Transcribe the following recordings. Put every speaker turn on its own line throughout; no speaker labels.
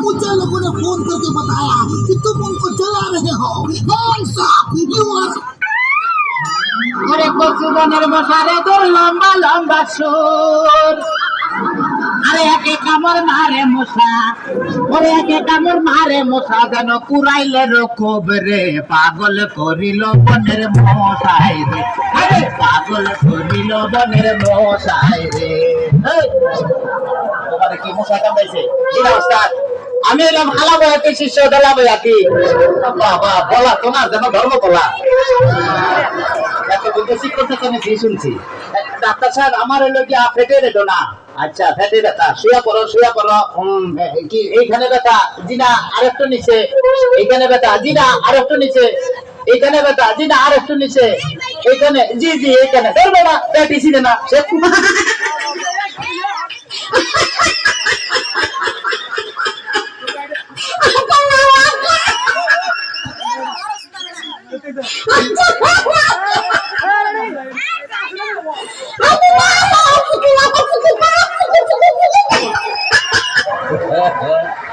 मुझे लोगों ने फोन करके बताया कि तुम उनको जला रहे हो। कौन सा
अरे কচুদানের মশারে তোর লম্বা লম্বা সুর আরে একে কামড় মারে মশা ওরে একে কামড় মারে মশা যেন কুড়াইলে রকব রে পাগল করিল বনের মশাই রে আরে পাগল করিল বনের মশাই রে তোমার কি মশা কামড়াইছে কি অবস্থা আমি এলাম খালা বয়াতে শিষ্য দলা বয়াতি বাবা বলা তোমার যেন ধর্ম বলা শুনছি ডাক্তার সাহেব আমার হলো কি ফেটে রেটো না আচ্ছা ফেটে ব্যথা শুয়া পড়ো কি এইখানে ব্যথা জি না আরেকটু নিচে এইখানে ব্যথা জি না আরেকটু নিচে এইখানে ব্যথা জি না আরেকটু নিচে এইখানে জি জি এইখানে ধরবে না প্যাটিসি না সে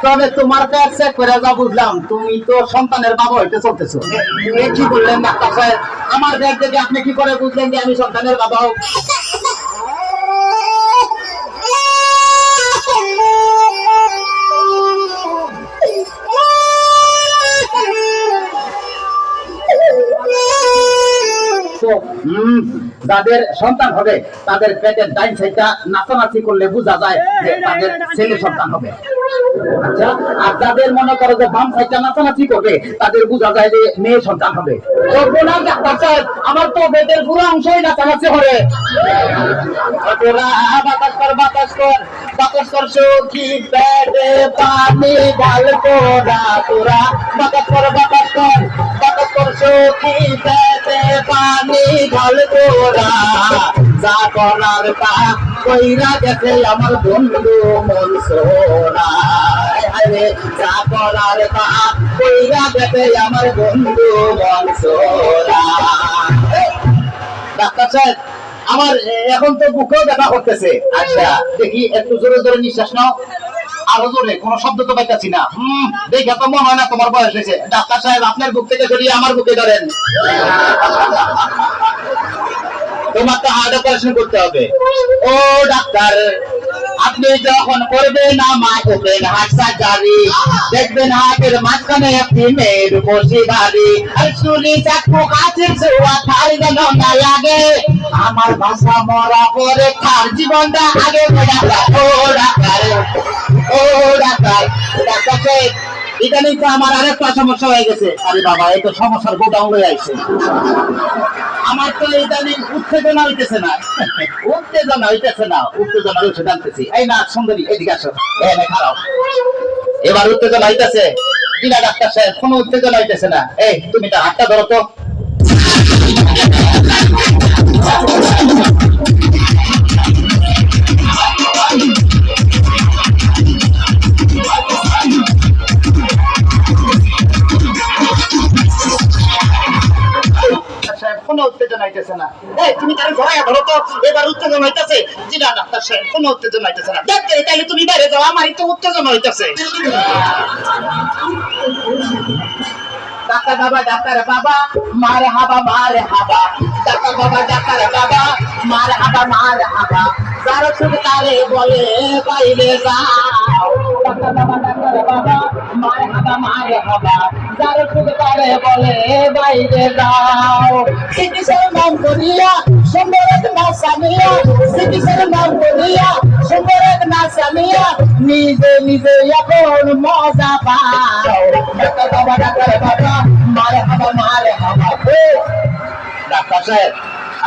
তবে তোমার কাছে করে যা বুঝলাম তুমি তো সন্তানের বাবা হইতে চলতেছো কি বললেন ডাক্তার সাহেব আমার ব্যাগ থেকে আপনি কি করে বুঝলেন যে আমি সন্তানের বাবা হোক যাদের সন্তান হবে তাদের পেটের ডাইন সাইডটা নাচানাচি করলে বোঝা যায় যে তাদের ছেলে সন্তান হবে আচ্ছা আর যাদের মনে করো যে বাম সাইডটা নাচানাচি করবে তাদের বোঝা যায় যে মেয়ে সন্তান হবে ডাক্তার সাহেব আমার তো পেটের পুরো অংশই নাচানাচি করে বাতাস কর সখী পেটে পানি ঢাল কোরা তোরা বাতাস কর সখী পেটে পানি ঢাল কোরা যা করার তা কইরা গেছে আমার বন্ধু মন সোনা যা করার তা কইরা গেছে আমার বন্ধু মন সোনা ডাক্তার সাহেব আমার এখন তো বুকেও ব্যথা করতেছে আচ্ছা দেখি একটু জোরে জোরে নিঃশ্বাস নাও আরো জোরে কোনো শব্দ তো পাইতাছি না দেখে তো মনে হয় না তোমার বয়স হয়েছে ডাক্তার সাহেব আপনার বুক থেকে সরিয়ে আমার বুকে ধরেন তোমার তো হার্ট অপারেশন করতে হবে ও ডাক্তার আপনি যখন করবেন আমার ওপেন হার্ট সার্জারি দেখবেন হার্টের মাঝখানে একটি মেয়ের বসে দাঁড়ি আর শুনি চাকু কাছের ছোঁয়া থার যেন না লাগে আমার ভাষা মরা পরে তার জীবনটা আগে ও ডাক্তার ডাক্তার ইদানিং তো আমার আরেকটা সমস্যা হয়ে গেছে আরে বাবা এই তো সমস্যার গোডাউন হয়ে আসছে আমার তো ইদানিং উত্তেজনা হইতেছে না উত্তেজনা উঠে টানতেছি এই না সুন্দরী এদিকে আসো খারাপ এবার উত্তেজনা হইতেছে কিনা ডাক্তার সাহেব কোনো উত্তেজনা হইতেছে না এই তুমি তার হাতটা ধরো তো কোনো উত্তেজনা হইতেছে না তুমি তার ঘরে ধরো তো এবার উত্তেজনা হইতেছে জি না ডাক্তার সাহেব কোনো উত্তেজনা হইতেছে না দেখতে তাইলে তুমি বাইরে যাও আমারই তো উত্তেজনা হইতেছে ডাক্তার বাবা মারে হাবা ডাক্তার বাবা মারে হাবা যারা শুধু তারে বলে বাইরে যাও ডাক্তার বাবা মারে হাবা যারা শুধু তারে বলে বাইরে যাও চিকিৎসার নাম করিয়া সুন্দর এক নাচামিয়া চিকিৎসার নাম করিয়া সুন্দর এক নাচামিয়া নিজে নিজে এখন মজা পাও ডাক্তার বাবা মারে হাবা ডাক্তার সাহেব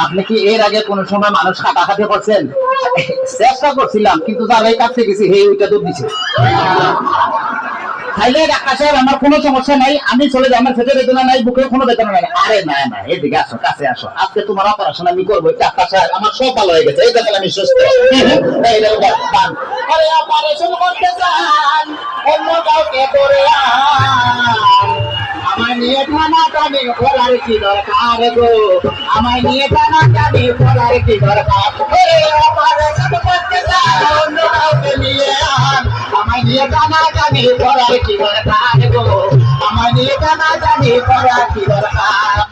আপনি কি এর আগে কোন সময় মানুষ কাটাকাটি করছেন চেষ্টা করছিলাম কিন্তু যারাই কাছে গেছি হে ওইটা তো দিছে তাইলে ডাক্তার সাহেব আমার কোনো সমস্যা নাই আমি চলে যাই আমার পেটে বেদনা নাই বুকে কোনো বেদনা নাই আরে না এদিকে আসো কাছে আসো আজকে তোমার অপারেশন আমি করবো ডাক্তার সাহেব আমার সব ভালো হয়ে গেছে এই দেখেন আমি সুস্থ আরে অপারেশন করতে চান অন্য কাউকে করে আমায় নিয়ে টানা টানি বলার কি দরকার গো আমায় নিয়ে টানা টানি বলার কি দরকার আমার সব করতে চাও অন্য কাউকে নিয়ে আন আমায় নিয়ে টানা টানি বলার কি দরকার গো আমায় নিয়ে টানা টানি বলার কি দরকার